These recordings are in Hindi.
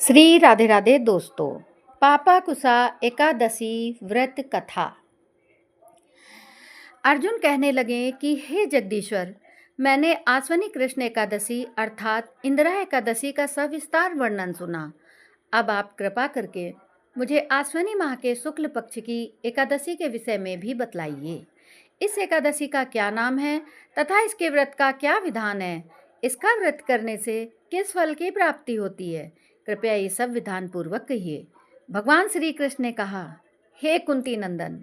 श्री राधे राधे दोस्तों। पापाकुसा एकादशी व्रत कथा। अर्जुन कहने लगे कि हे जगदीश्वर, मैंने आश्विनी कृष्ण एकादशी अर्थात इंदिरा एकादशी का सविस्तार वर्णन सुना। अब आप कृपा करके मुझे आश्विनी माह के शुक्ल पक्ष की एकादशी के विषय में भी बतलाइए। इस एकादशी का क्या नाम है तथा इसके व्रत का क्या विधान है? इसका व्रत करने से किस फल की प्राप्ति होती है? कृपया ये सब विधान पूर्वक कहिए। भगवान श्री कृष्ण ने कहा, हे कुंती नंदन,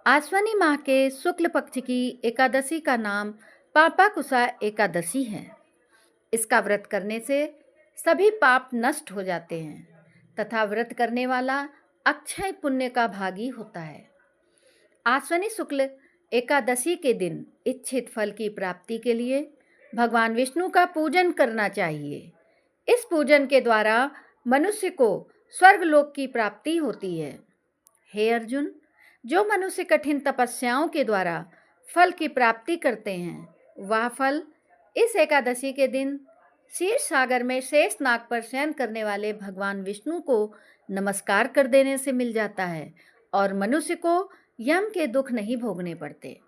आश्विनी माह के शुक्ल पक्ष की एकादशी का नाम पापाकुसा एकादशी है। इसका व्रत करने से सभी पाप नष्ट हो जाते हैं तथा व्रत करने वाला अक्षय पुण्य का भागी होता है। आश्विनी शुक्ल एकादशी के दिन इच्छित फल की प्राप्ति के लिए भगवान विष्णु का पूजन करना चाहिए। इस पूजन के द्वारा मनुष्य को स्वर्गलोक की प्राप्ति होती है। हे अर्जुन, जो मनुष्य कठिन तपस्याओं के द्वारा फल की प्राप्ति करते हैं, वह फल इस एकादशी के दिन क्षीर सागर में शेष नाग पर शयन करने वाले भगवान विष्णु को नमस्कार कर देने से मिल जाता है और मनुष्य को यम के दुख नहीं भोगने पड़ते।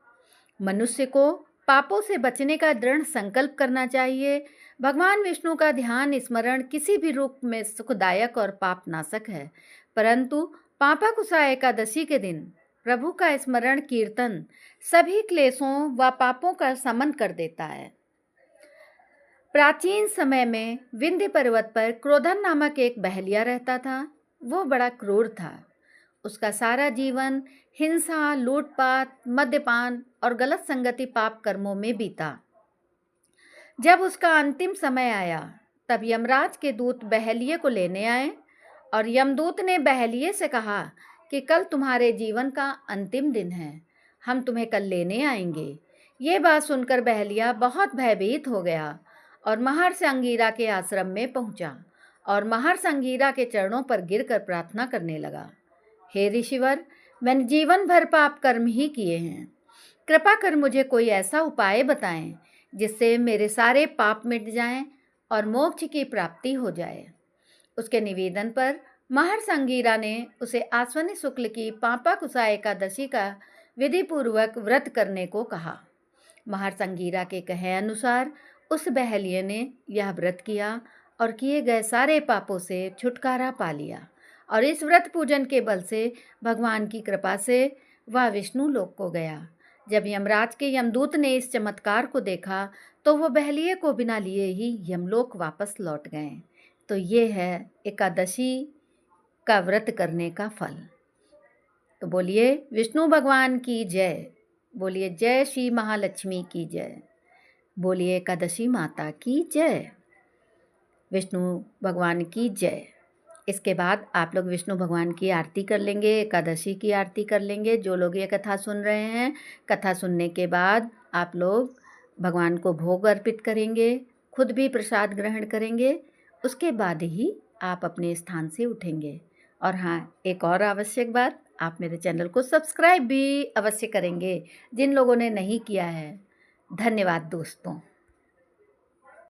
मनुष्य को पापों से बचने का दृढ़ संकल्प करना चाहिए। भगवान विष्णु का ध्यान स्मरण किसी भी रूप में सुखदायक और पापनाशक है, परंतु पापाकुसा एकादशी के दिन प्रभु का स्मरण कीर्तन सभी क्लेशों व पापों का शमन कर देता है। प्राचीन समय में विंध्य पर्वत पर क्रोधन नामक एक बहलिया रहता था। वो बड़ा क्रूर था। उसका सारा जीवन हिंसा, लूटपाट, मद्यपान और गलत संगति पाप कर्मों में बीता। जब उसका अंतिम समय आया तब यमराज के दूत बहलिये को लेने आए और यमदूत ने बहलिये से कहा कि कल तुम्हारे जीवन का अंतिम दिन है, हम तुम्हें कल लेने आएंगे। ये बात सुनकर बहलिया बहुत भयभीत हो गया और महर्षि अंगिरा के आश्रम में पहुंचा और महर्षि अंगिरा के चरणों पर गिरकर प्रार्थना करने लगा। हे ऋषिवर, मैंने जीवन भर पाप कर्म ही किए हैं। कृपा कर मुझे कोई ऐसा उपाय बताएं जिससे मेरे सारे पाप मिट जाएं और मोक्ष की प्राप्ति हो जाए। उसके निवेदन पर महर्षि अंगिरा ने उसे आश्विनी शुक्ल की पापाकुसा एकादशी का विधिपूर्वक व्रत करने को कहा। महर्षि अंगिरा के कहे अनुसार उस बहलिये ने यह व्रत किया और किए गए सारे पापों से छुटकारा पा लिया और इस व्रत पूजन के बल से भगवान की कृपा से वह विष्णु लोक को गया। जब यमराज के यमदूत ने इस चमत्कार को देखा तो वो बहलिये को बिना लिए ही यमलोक वापस लौट गए। तो ये है एकादशी का व्रत करने का फल। तो बोलिए विष्णु भगवान की जय, बोलिए जय श्री महालक्ष्मी की जय, बोलिए एकादशी माता की जय, विष्णु भगवान की जय। इसके बाद आप लोग विष्णु भगवान की आरती कर लेंगे, एकादशी की आरती कर लेंगे। जो लोग ये कथा सुन रहे हैं, कथा सुनने के बाद आप लोग भगवान को भोग अर्पित करेंगे, खुद भी प्रसाद ग्रहण करेंगे। उसके बाद ही आप अपने स्थान से उठेंगे। और हाँ, एक और आवश्यक बात, आप मेरे चैनल को सब्सक्राइब भी अवश्य करेंगे जिन लोगों ने नहीं किया है। धन्यवाद दोस्तों।